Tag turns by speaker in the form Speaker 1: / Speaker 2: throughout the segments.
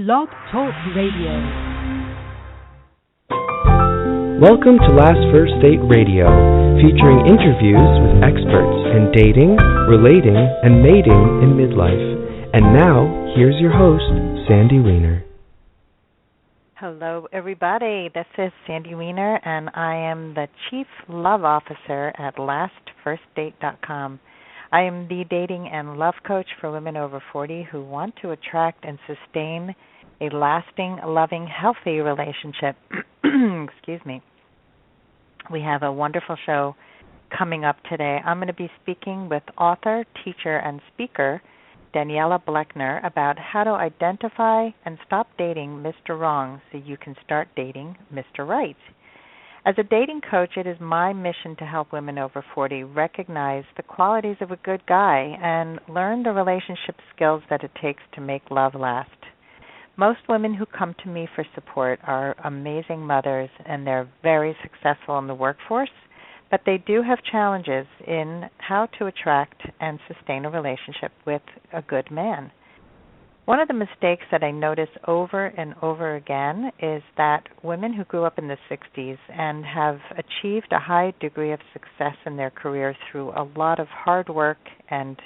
Speaker 1: Blog Talk Radio.
Speaker 2: Welcome to Last First Date Radio, featuring interviews with experts in dating, relating, and mating in midlife. And now, here's your host, Sandy Weiner.
Speaker 3: Hello, everybody. This is Sandy Weiner, and I am the Chief Love Officer at LastFirstDate.com. I am the dating and love coach for women over 40 who want to attract and sustain a lasting, loving, healthy relationship. Excuse me. We have a wonderful show coming up today. I'm going to be speaking with author, teacher, and speaker Daniella Blechner about how to identify and stop dating Mr. Wrong so you can start dating Mr. Right. As a dating coach, it is my mission to help women over 40 recognize the qualities of a good guy and learn the relationship skills that it takes to make love last. Most women who come to me for support are amazing mothers and they're very successful in the workforce, but they do have challenges in how to attract and sustain a relationship with a good man. One of the mistakes that I notice over and over again is that women who grew up in the 60s and have achieved a high degree of success in their career through a lot of hard work, and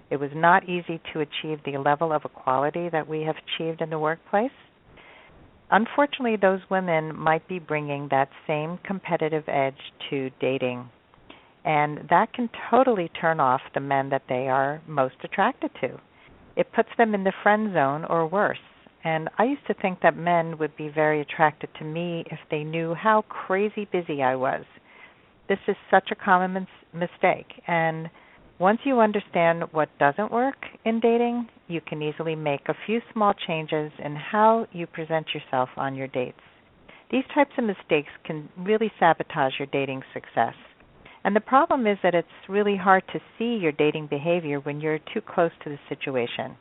Speaker 3: it was not easy to achieve the level of equality that we have achieved in the workplace. Unfortunately, those women might be bringing that same competitive edge to dating, and that can totally turn off the men that they are most attracted to. It puts them in the friend zone or worse. And I used to think that men would be very attracted to me if they knew how crazy busy I was. This is such a common mistake. And once you understand what doesn't work in dating, you can easily make a few small changes in how you present yourself on your dates. These types of mistakes can really sabotage your dating success. And the problem is that it's really hard to see your dating behavior when you're too close to the situation.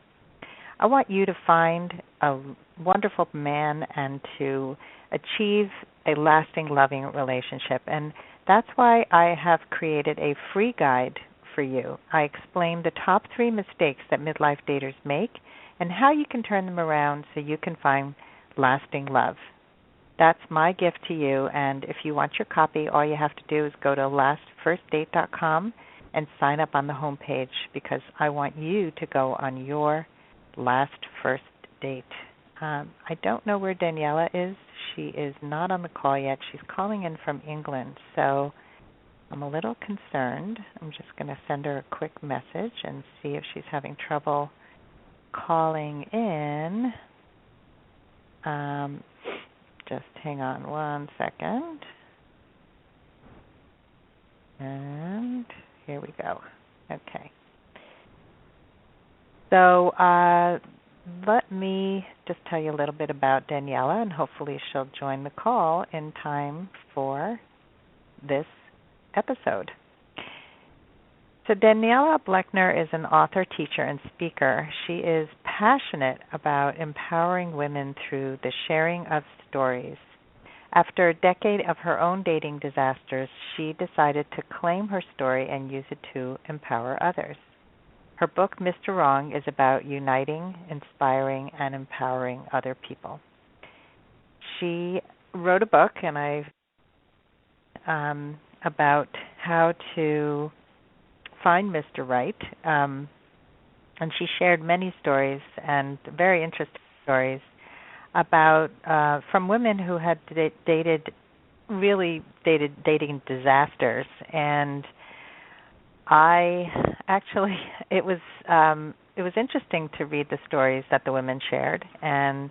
Speaker 3: I want you to find a wonderful man and to achieve a lasting, loving relationship. And that's why I have created a free guide for you. I explain the top 3 mistakes that midlife daters make and how you can turn them around so you can find lasting love. That's my gift to you, and if you want your copy, all you have to do is go to lastfirstdate.com and sign up on the home page because I want you to go on your last first date. I don't know where Daniella is. She is not on the call yet. She's calling in from England, so I'm a little concerned. I'm just going to send her a quick message and see if she's having trouble calling in. Just hang on one second. And here we go. Okay. So let me just tell you a little bit about Daniella, and hopefully she'll join the call in time for this episode. So Daniella Blechner is an author, teacher, and speaker. She is passionate about empowering women through the sharing of stories. After a decade of her own dating disasters, she decided to claim her story and use it to empower others. Her book, Mr. Wrong, is about uniting, inspiring, and empowering other people. She wrote a book, and about how to find Mr. Right, and she shared many stories and very interesting stories about from women who had dating disasters. And it was interesting to read the stories that the women shared. And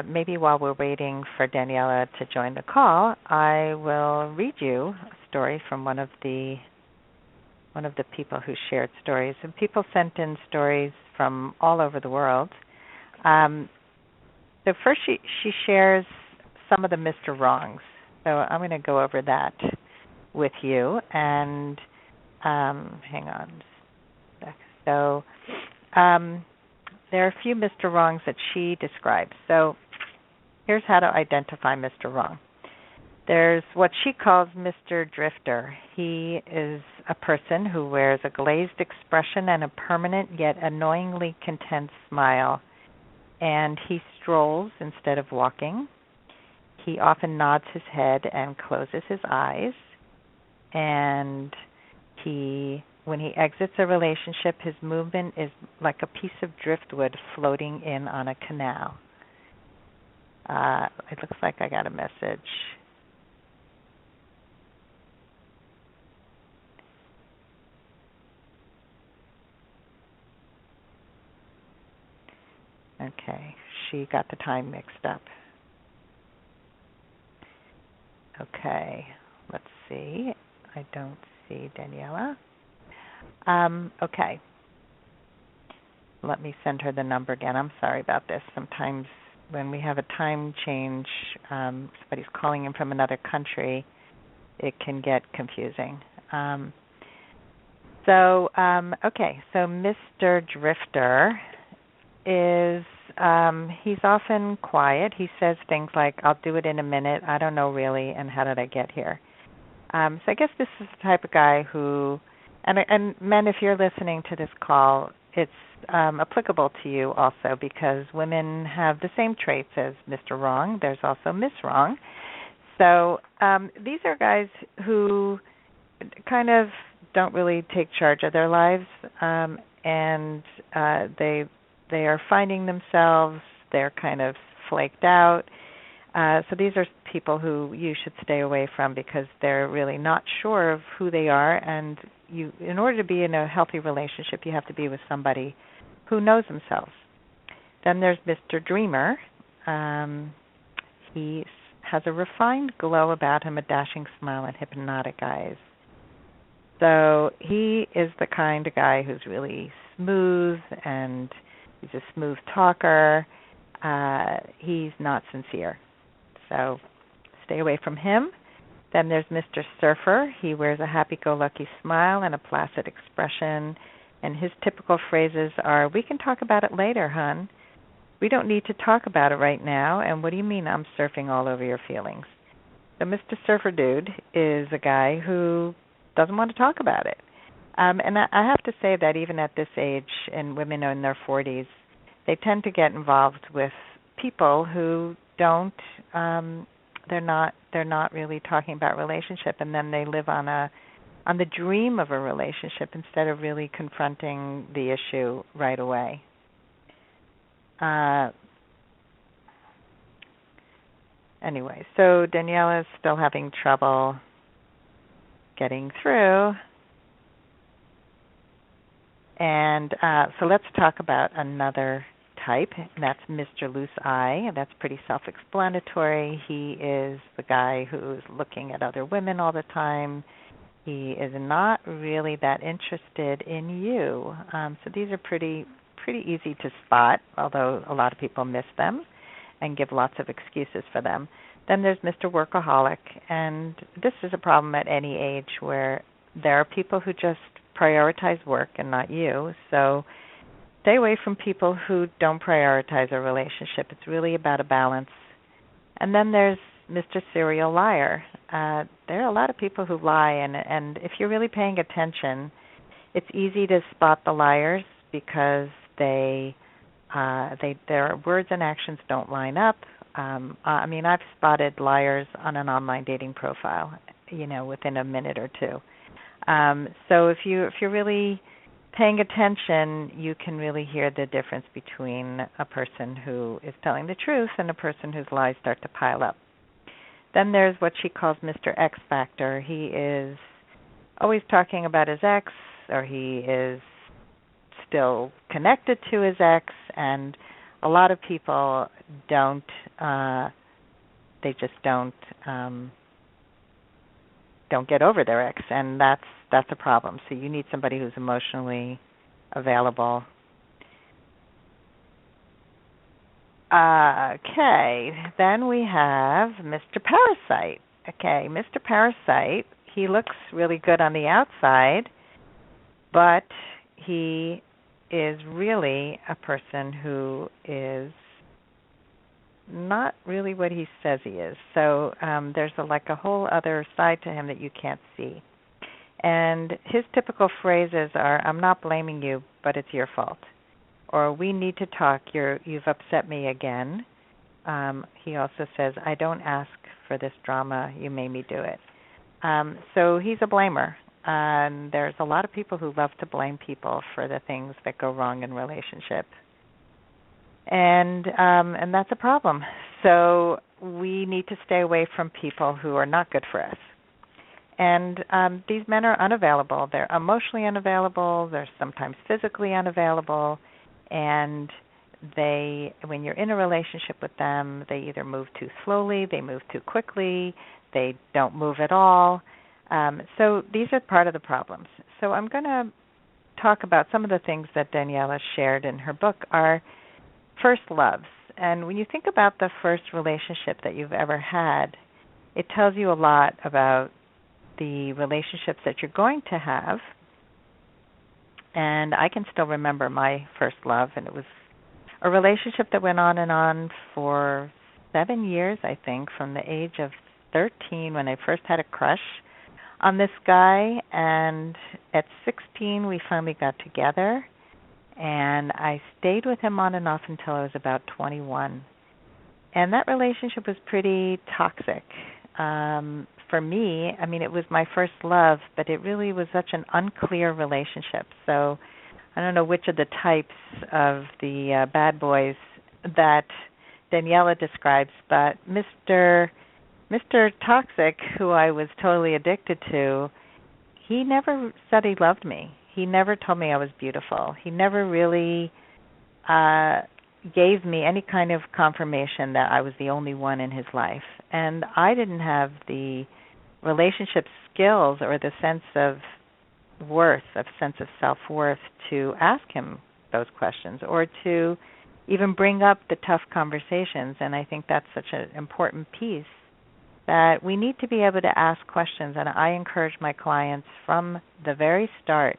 Speaker 3: maybe while we're waiting for Daniella to join the call, I will read you a story from one of the people who shared stories. And people sent in stories from all over the world. So first she shares some of the Mr. Wrongs. So I'm going to go over that with you. And hang on. So there are a few Mr. Wrongs that she describes. So here's how to identify Mr. Wrong. There's what she calls Mr. Drifter. He is a person who wears a glazed expression and a permanent yet annoyingly content smile. and he strolls instead of walking. He often nods his head and closes his eyes. And when he exits a relationship, his movement is like a piece of driftwood floating in on a canal. It looks like I got a message. Okay, she got the time mixed up. Okay, let's see. I don't see Daniella. Okay. Let me send her the number again. I'm sorry about this. Sometimes when we have a time change, somebody's calling in from another country, it can get confusing. Okay, so Mr. Drifter is, he's often quiet. He says things like, I'll do it in a minute, I don't know really, and how did I get here? So I guess this is the type of guy who, and men, if you're listening to this call, it's applicable to you also, because women have the same traits as Mr. Wrong. There's also Miss Wrong. So these are guys who kind of don't really take charge of their lives, and they are finding themselves. They're kind of flaked out. So these are people who you should stay away from, because they're really not sure of who they are. And in order to be in a healthy relationship, you have to be with somebody who knows themselves. Then there's Mr. Dreamer. He has a refined glow about him, a dashing smile, and hypnotic eyes. So he is the kind of guy who's really smooth, and he's a smooth talker. He's not sincere. So stay away from him. Then there's Mr. Surfer. He wears a happy-go-lucky smile and a placid expression, and his typical phrases are, we can talk about it later, hon. We don't need to talk about it right now, and what do you mean I'm surfing all over your feelings? So Mr. Surfer Dude is a guy who doesn't want to talk about it. And I have to say that even at this age, and women in their 40s, they tend to get involved with people who don't, they're not really talking about relationship, and then they live on the dream of a relationship instead of really confronting the issue right away. Anyway, so Daniella is still having trouble getting through. And so let's talk about another type, and that's Mr. Loose Eye. That's pretty self-explanatory. He is the guy who's looking at other women all the time. He is not really that interested in you. So these are pretty easy to spot, although a lot of people miss them and give lots of excuses for them. Then there's Mr. Workaholic, and this is a problem at any age, where there are people who just prioritize work and not you. So stay away from people who don't prioritize a relationship. It's really about a balance. And then there's Mr. Serial Liar. There are a lot of people who lie, and if you're really paying attention, it's easy to spot the liars, because their words and actions don't line up. I mean, I've spotted liars on an online dating profile, within a minute or two. So if you're really paying attention, you can really hear the difference between a person who is telling the truth and a person whose lies start to pile up. Then there's what she calls Mr. X Factor. He is always talking about his ex, or he is still connected to his ex, and a lot of people don't, they just don't get over their ex, and that's a problem. So you need somebody who's emotionally available. Okay, then we have Mr. Parasite. Okay, Mr. Parasite, he looks really good on the outside, but he is really a person who is not really what he says he is. So there's a whole other side to him that you can't see. And his typical phrases are, I'm not blaming you, but it's your fault. or we need to talk. You've upset me again. He also says, I don't ask for this drama. You made me do it. So he's a blamer. And there's a lot of people who love to blame people for the things that go wrong in relationships. And that's a problem. So we need to stay away from people who are not good for us. And these men are unavailable. They're emotionally unavailable. They're sometimes physically unavailable. And when you're in a relationship with them, they either move too slowly, they move too quickly, they don't move at all. So these are part of the problems. So I'm going to talk about some of the things that Daniella shared in her book are first loves. And when you think about the first relationship that you've ever had, it tells you a lot about the relationships that you're going to have. And I can still remember my first love, and it was a relationship that went on for 7 years, I think, from the age of 13 when I first had a crush on this guy, and at 16 we finally got together, and I stayed with him on and off until I was about 21. And that relationship was pretty toxic. For me, I mean, it was my first love, but it really was such an unclear relationship. So I don't know which of the types of the bad boys that Daniella describes, but Mr. Toxic, who I was totally addicted to, he never said he loved me. He never told me I was beautiful. He never really gave me any kind of confirmation that I was the only one in his life. And I didn't have the relationship skills or the sense of worth, a sense of self-worth to ask him those questions or to even bring up the tough conversations. And I think that's such an important piece, that we need to be able to ask questions. And I encourage my clients from the very start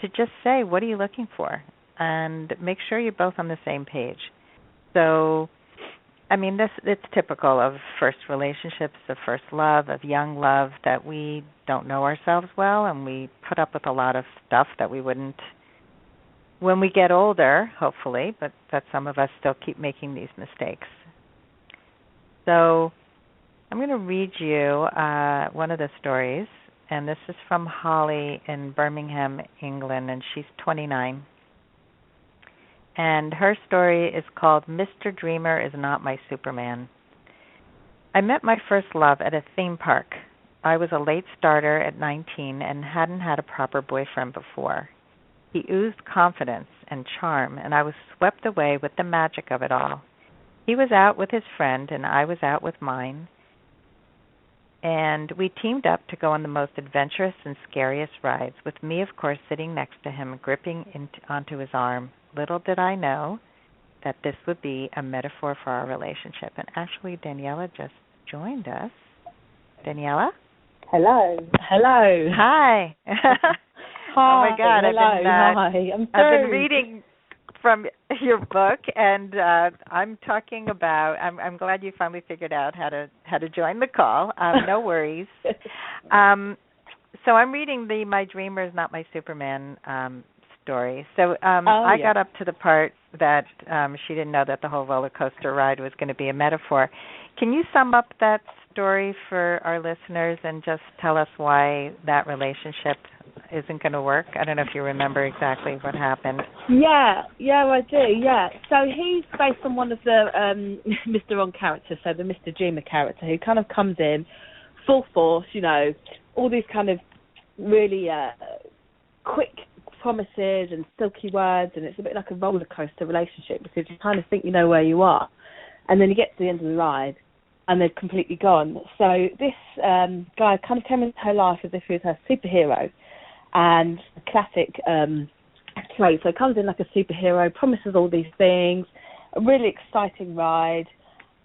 Speaker 3: to just say, what are you looking for? And make sure you're both on the same page. So, I mean, it's typical of first relationships, of first love, of young love, that we don't know ourselves well, and we put up with a lot of stuff that we wouldn't when we get older, hopefully, but that some of us still keep making these mistakes. So I'm going to read you one of the stories, and this is from Holly in Birmingham, England, and she's 29. And her story is called Mr. Dreamer is Not My Superman. I met my first love at a theme park. I was a late starter at 19 and hadn't had a proper boyfriend before. He oozed confidence and charm, and I was swept away with the magic of it all. He was out with his friend, and I was out with mine. And we teamed up to go on the most adventurous and scariest rides, with me, of course, sitting next to him, gripping onto his arm. Little did I know that this would be a metaphor for our relationship. And actually, Daniella just joined us. Daniella?
Speaker 1: Hello. Hello.
Speaker 3: Hi.
Speaker 1: Hi.
Speaker 3: Oh, my God.
Speaker 1: Hello.
Speaker 3: I've been reading from your book, and I'm talking about, I'm glad you finally figured out how to join the call. No worries. So I'm reading the My Dreamer is Not My Superman story. So I got up to the part that she didn't know that the whole roller coaster ride was going to be a metaphor. Can you sum up that story for our listeners and just tell us why that relationship isn't going to work? I don't know if you remember exactly what happened.
Speaker 1: Yeah, I do, yeah. So he's based on one of the Mr. On characters, so the Mr. Dreamer character, who kind of comes in full force, you know, all these kind of really quick promises and silky words, and it's a bit like a roller coaster relationship because you kind of think you know where you are, and then you get to the end of the ride and they're completely gone. So this guy kind of came into her life as if he was her superhero, and a classic trait. So he comes in like a superhero, promises all these things, a really exciting ride,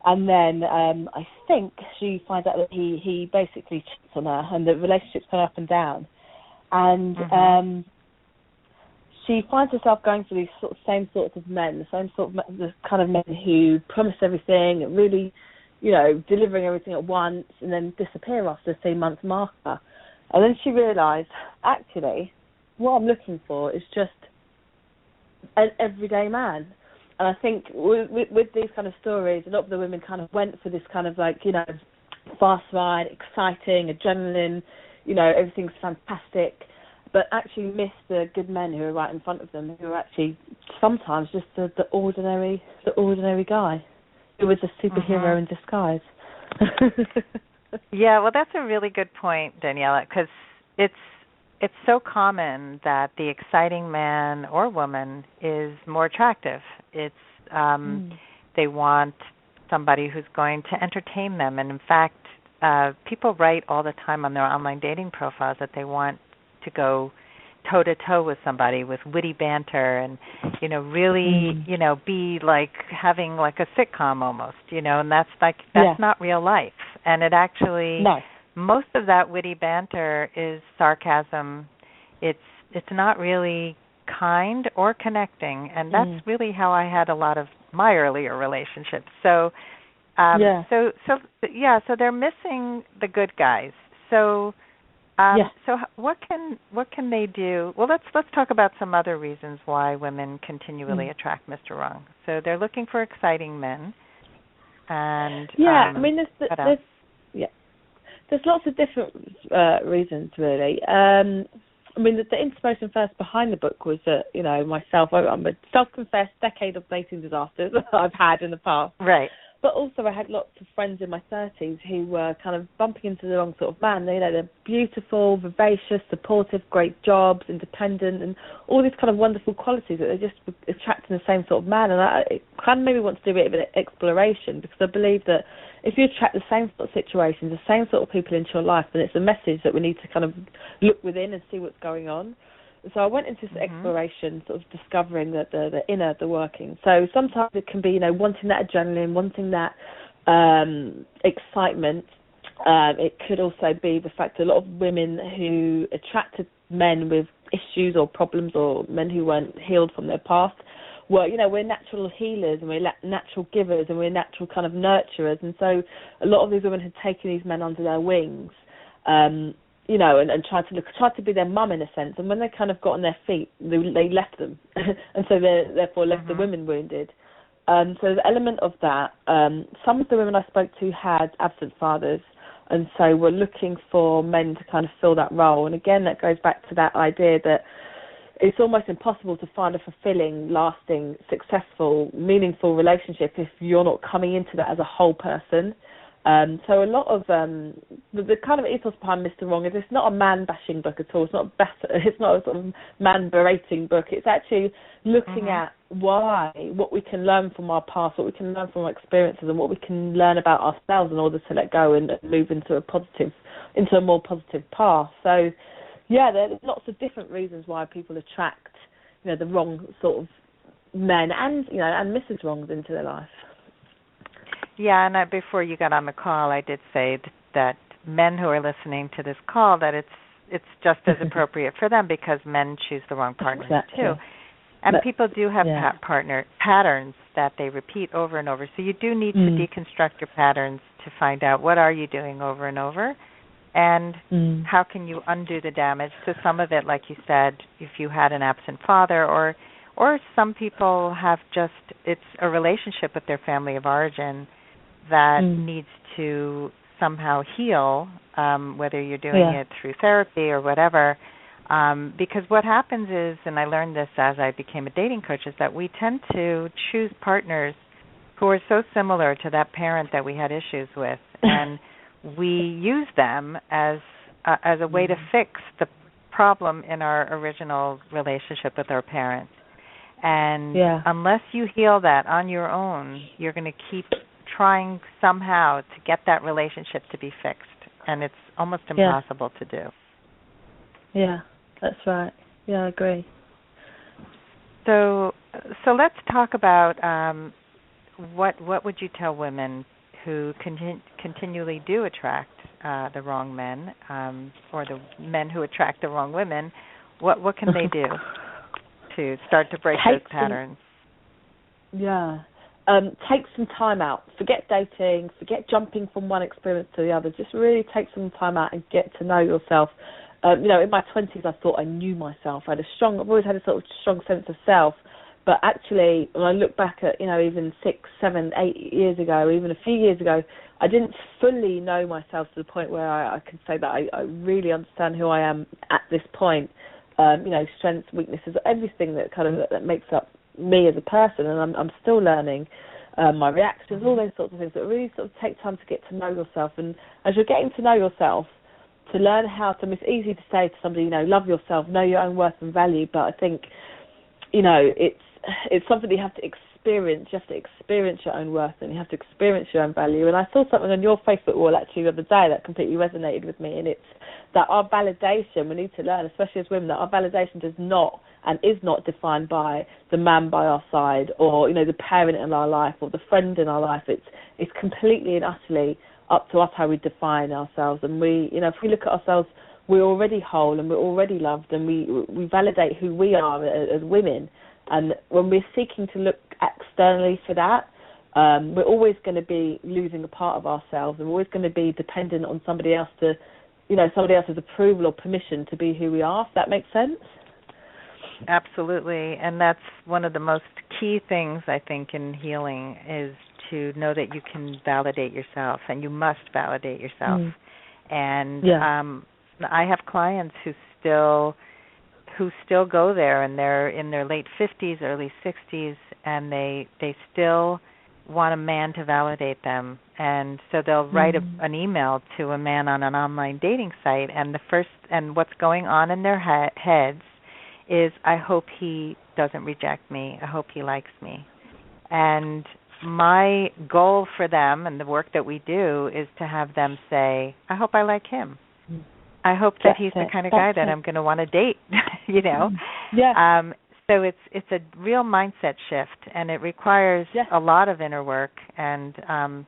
Speaker 1: and then I think she finds out that he basically cheats on her, and the relationship's gone up and down, and she finds herself going for these same sorts of men, the kind of men who promise everything and really, you know, delivering everything at once and then disappear after the 3-month marker. And then she realised, actually, what I'm looking for is just an everyday man. And I think with these kind of stories, a lot of the women kind of went for this kind of like, fast ride, exciting, adrenaline, everything's fantastic, but actually missed the good men who are right in front of them, who are actually sometimes just the ordinary guy who was a superhero in disguise.
Speaker 3: Yeah, well, that's a really good point, Daniella, because it's so common that the exciting man or woman is more attractive. It's they want somebody who's going to entertain them, and in fact, people write all the time on their online dating profiles that they want to go toe to toe with somebody with witty banter and really be like having like a sitcom almost, and that's not real life. And it actually most of that witty banter is sarcasm. It's not really kind or connecting, and that's really how I had a lot of my earlier relationships. So so they're missing the good guys. So what can they do? Well, let's talk about some other reasons why women continually attract Mr. Wrong. So they're looking for exciting men, and
Speaker 1: there's lots of different reasons, really. The inspiration first behind the book was that, myself, I'm a self-confessed decade of dating disasters that I've had in the past.
Speaker 3: Right.
Speaker 1: But also I had lots of friends in my 30s who were kind of bumping into the wrong sort of man. They're beautiful, vivacious, supportive, great jobs, independent, and all these kind of wonderful qualities that they just attracting the same sort of man. And it kind of made me want to do a bit of an exploration, because I believe that if you attract the same sort of situations, the same sort of people into your life, then it's a message that we need to kind of look within and see what's going on. So I went into this exploration, sort of discovering the inner, the working. So sometimes it can be, wanting that adrenaline, wanting that excitement. It could also be the fact that a lot of women who attracted men with issues or problems, or men who weren't healed from their past, we're natural healers, and we're natural givers, and we're natural kind of nurturers. And so a lot of these women had taken these men under their wings, and tried to be their mum in a sense. And when they kind of got on their feet, they left them, and so they therefore left the women wounded. So the element of that, some of the women I spoke to had absent fathers, and so were looking for men to kind of fill that role. And again, that goes back to that idea that it's almost impossible to find a fulfilling, lasting, successful, meaningful relationship if you're not coming into that as a whole person. So a lot of the kind of ethos behind Mr. Wrong is it's not a man-bashing book at all. It's not a sort of man-berating book. It's actually looking at what we can learn from our past, what we can learn from our experiences, and what we can learn about ourselves in order to let go and move into a more positive path. So, yeah, there are lots of different reasons why people attract, the wrong sort of men and Mrs. Wrongs into their life.
Speaker 3: Yeah, and before you got on the call, I did say that men who are listening to this call, that it's just as appropriate for them, because men choose the wrong partners too. And people do have partner patterns that they repeat over and over. So you do need to deconstruct your patterns to find out what are you doing over and over, and how can you undo the damage. So some of it, like you said, if you had an absent father, or some people have it's a relationship with their family of origin that needs to somehow heal, whether you're doing it through therapy or whatever. Because what happens is, and I learned this as I became a dating coach, is that we tend to choose partners who are so similar to that parent that we had issues with, and we use them as a way to fix the problem in our original relationship with our parents. And unless you heal that on your own, you're going to keep trying somehow to get that relationship to be fixed, and it's almost impossible to do.
Speaker 1: Yeah, that's right. Yeah, I agree.
Speaker 3: So let's talk about what would you tell women who continually do attract the wrong men, or the men who attract the wrong women? What can they do to start to break those patterns?
Speaker 1: Take some time out. Forget dating. Forget jumping from one experience to the other. Just really take some time out and get to know yourself. In my 20s, I thought I knew myself. I've always had a sort of strong sense of self. But actually, when I look back at, even 6, 7, 8 years ago, even a few years ago, I didn't fully know myself to the point where I can say that I really understand who I am at this point. Strengths, weaknesses, everything that makes up me as a person, and I'm still learning my reactions, all those sorts of things that really sort of take time to get to know yourself. And as you're getting to know yourself, to learn how to, it's easy to say to somebody, love yourself, know your own worth and value, but I think, it's something that you have to experience. You have to experience your own worth, and you have to experience your own value. And I saw something on your Facebook wall actually the other day that completely resonated with me, and it's that our validation, we need to learn, especially as women, that our validation does not and is not defined by the man by our side, or the parent in our life, or the friend in our life. It's completely and utterly up to us how we define ourselves. And we, if we look at ourselves, we're already whole and we're already loved, and we validate who we are as women. And when we're seeking to look externally for that, we're always going to be losing a part of ourselves, and we're always going to be dependent on somebody else to, somebody else's approval or permission to be who we are, if that makes sense.
Speaker 3: Absolutely. And that's one of the most key things, I think, in healing, is to know that you can validate yourself, and you must validate yourself. And I have clients who still go there, and they're in their late 50s, early 60s, and they still want a man to validate them. And so they'll write an email to a man on an online dating site, and what's going on in their heads is, I hope he doesn't reject me. I hope he likes me. And my goal for them, and the work that we do, is to have them say, I hope I like him. I hope that he's the kind of guy that I'm going to want to date,
Speaker 1: Yeah.
Speaker 3: So it's a real mindset shift, and it requires a lot of inner work, and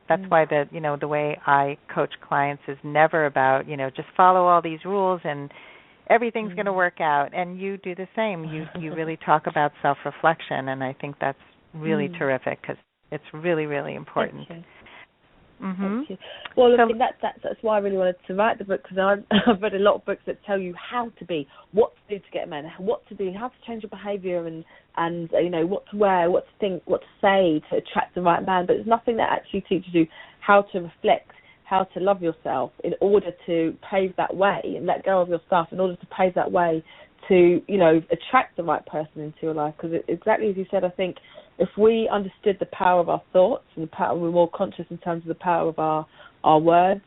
Speaker 3: that's why the way I coach clients is never about, just follow all these rules and everything's going to work out. And you do the same. You really talk about self-reflection, and I think that's really terrific, because it's really, really important.
Speaker 1: Thank you. Well, look, that's why I really wanted to write the book, because I've read a lot of books that tell you how to be, what to do to get a man, what to do, how to change your behaviour, and what to wear, what to think, what to say to attract the right man. But there's nothing that actually teaches you how to reflect, how to love yourself in order to pave that way and let go of your stuff, in order to pave that way to, attract the right person into your life. Because exactly as you said, I think if we understood the power of our thoughts, and we're more conscious in terms of the power of our words,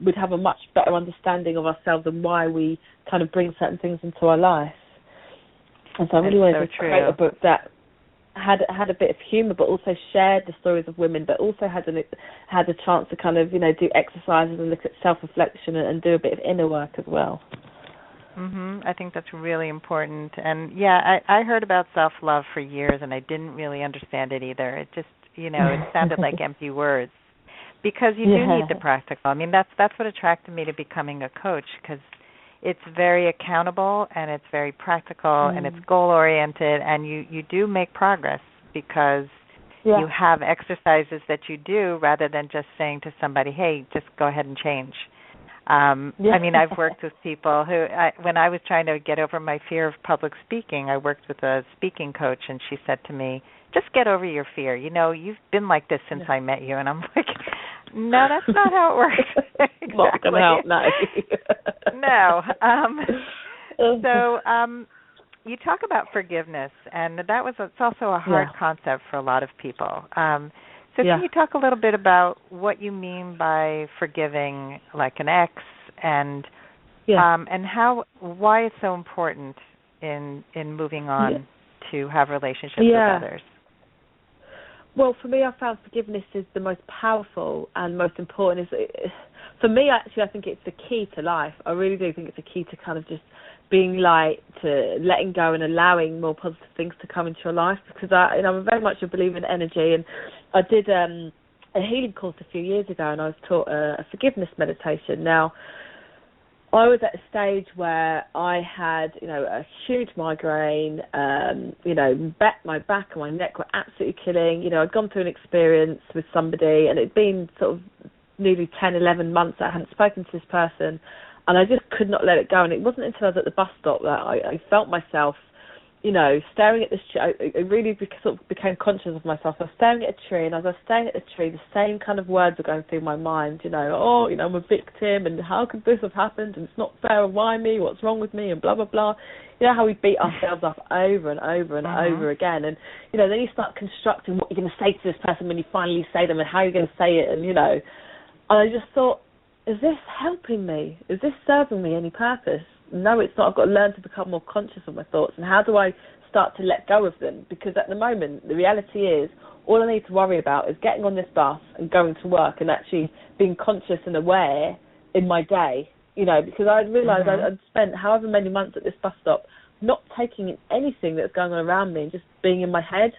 Speaker 1: we'd have a much better understanding of ourselves and why we kind of bring certain things into our life. And so I really wanted to create a book that had a bit of humour, but also shared the stories of women, but also had a chance to kind of, do exercises and look at self-reflection and do a bit of inner work as well.
Speaker 3: I think that's really important. And, I heard about self-love for years, and I didn't really understand it either. It just, it sounded like empty words, because you do need the practical. I mean, that's what attracted me to becoming a coach, because it's very accountable, and it's very practical, and it's goal-oriented, and you do make progress, because you have exercises that you do, rather than just saying to somebody, hey, just go ahead and change. I mean, I've worked with people who, when I was trying to get over my fear of public speaking, I worked with a speaking coach, and she said to me, just get over your fear. You've been like this since I met you. And I'm like, no, that's not how it works. Exactly.
Speaker 1: Not going to help, no.
Speaker 3: No. So you talk about forgiveness, and it's also a hard concept for a lot of people. So can you talk a little bit about what you mean by forgiving, like an ex, and why it's so important in moving on to have relationships with others?
Speaker 1: Well, for me, I found forgiveness is the most powerful and most important. For me, actually, I think it's the key to life. I really do think it's the key to kind of just being light, to letting go and allowing more positive things to come into your life, because I'm very much a believer in energy, and I did a healing course a few years ago, and I was taught a forgiveness meditation. Now, I was at a stage where I had, a huge migraine, my back and my neck were absolutely killing. I'd gone through an experience with somebody, and it'd been sort of nearly 10, 11 months that I hadn't spoken to this person, and I just could not let it go. And it wasn't until I was at the bus stop that I felt myself staring at this tree. I really sort of became conscious of myself. I was staring at a tree, and as I was staring at the tree, the same kind of words were going through my mind. I'm a victim, and how could this have happened? And it's not fair. Why me? What's wrong with me? And blah blah blah. You know how we beat ourselves up over and over and over again, and then you start constructing what you're going to say to this person when you finally say them, and how you're going to say it, and I just thought, is this helping me? Is this serving me any purpose? No, it's not. I've got to learn to become more conscious of my thoughts, and how do I start to let go of them? Because at the moment, the reality is, all I need to worry about is getting on this bus and going to work, and actually being conscious and aware in my day, because I realised I'd spent however many months at this bus stop not taking in anything that's going on around me and just being in my head.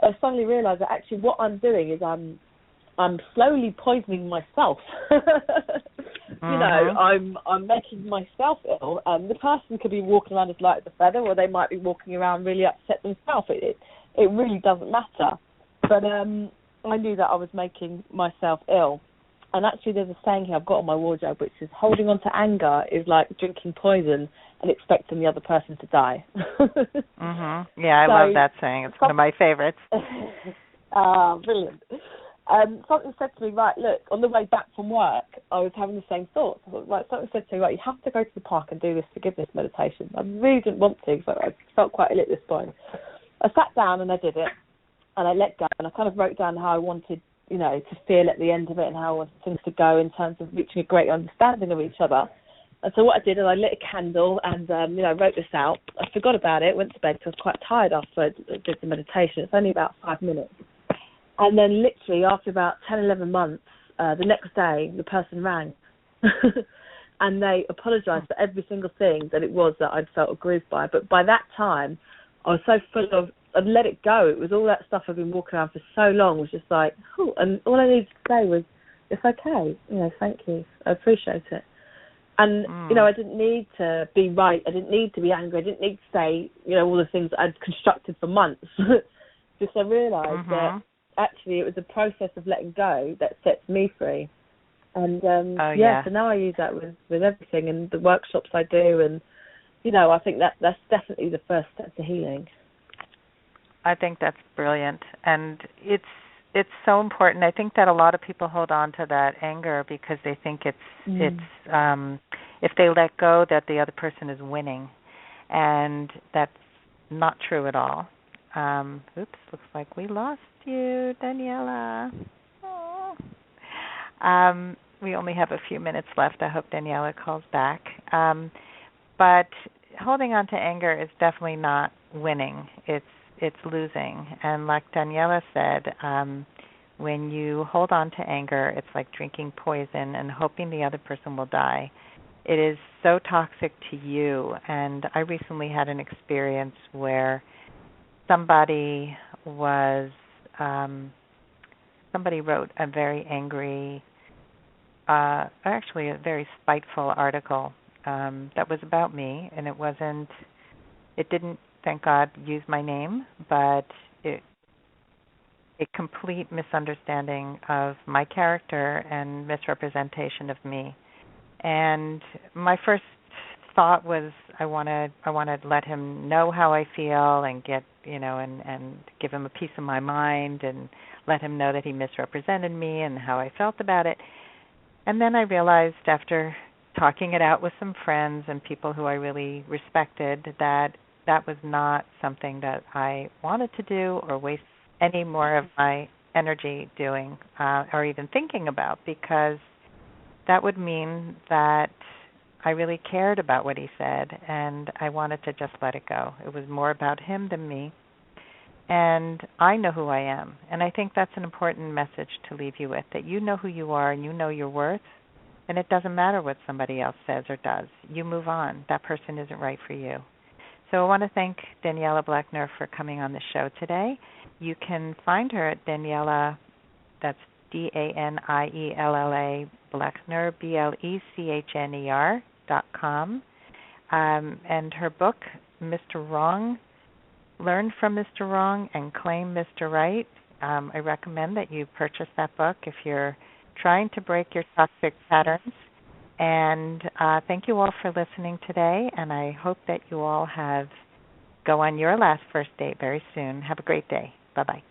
Speaker 1: I suddenly realised that actually what I'm doing is I'm slowly poisoning myself. I'm making myself ill. The person could be walking around as light as a feather, or they might be walking around really upset themselves. It really doesn't matter. But I knew that I was making myself ill. And actually there's a saying here I've got on my wardrobe, which is holding on to anger is like drinking poison and expecting the other person to die.
Speaker 3: Yeah, I love that saying. It's one of my favorites.
Speaker 1: Brilliant. Something said to me, right, look, on the way back from work, I was having the same thoughts. I thought, right, something said to me, right, you have to go to the park and do this forgiveness meditation. I really didn't want to, because I felt quite ill at this point. I sat down and I did it, and I let go, and I kind of wrote down how I wanted, to feel at the end of it, and how I wanted things to go in terms of reaching a great understanding of each other. And so what I did is I lit a candle and, wrote this out. I forgot about it, went to bed, because I was quite tired after I did the meditation. It's only about 5 minutes. And then literally after about 10, 11 months, the next day, the person rang. And they apologised for every single thing that it was that I'd felt aggrieved by. But by that time, I was so full of, I'd let it go. It was all that stuff I've been walking around for so long, was just like, oh, and all I needed to say was, it's okay, thank you, I appreciate it. And, I didn't need to be right, I didn't need to be angry, I didn't need to say, all the things that I'd constructed for months. Just I realised that actually it was a process of letting go that sets me free. And, so now I use that with everything, and the workshops I do, and, I think that's definitely the first step to healing.
Speaker 3: I think that's brilliant, and it's so important. I think that a lot of people hold on to that anger because they think it's if they let go that the other person is winning, and that's not true at all. Looks like we lost you, Daniella. We only have a few minutes left. I hope Daniella calls back. But holding on to anger is definitely not winning. It's losing. And like Daniella said, when you hold on to anger, it's like drinking poison and hoping the other person will die. It is so toxic to you. And I recently had an experience where somebody wrote a very angry, actually a very spiteful article that was about me, and it didn't, thank God, use my name, but a complete misunderstanding of my character and misrepresentation of me. And my first thought was I want to let him know how I feel and get, and give him a piece of my mind and let him know that he misrepresented me and how I felt about it. And then I realized after talking it out with some friends and people who I really respected that was not something that I wanted to do or waste any more of my energy doing or even thinking about, because that would mean that I really cared about what he said and I wanted to just let it go. It was more about him than me. And I know who I am. And I think that's an important message to leave you with, that you know who you are and you know your worth. And it doesn't matter what somebody else says or does. You move on. That person isn't right for you. So I want to thank Daniella Blechner for coming on the show today. You can find her at Daniella, that's DANIELLA Blechner, BLECHNER.com. And her book, Mr. Wrong, Learn from Mr. Wrong and Claim Mr. Right. I recommend that you purchase that book if you're trying to break your toxic patterns. And thank you all for listening today, and I hope that you all have go on your last first date very soon. Have a great day. Bye-bye.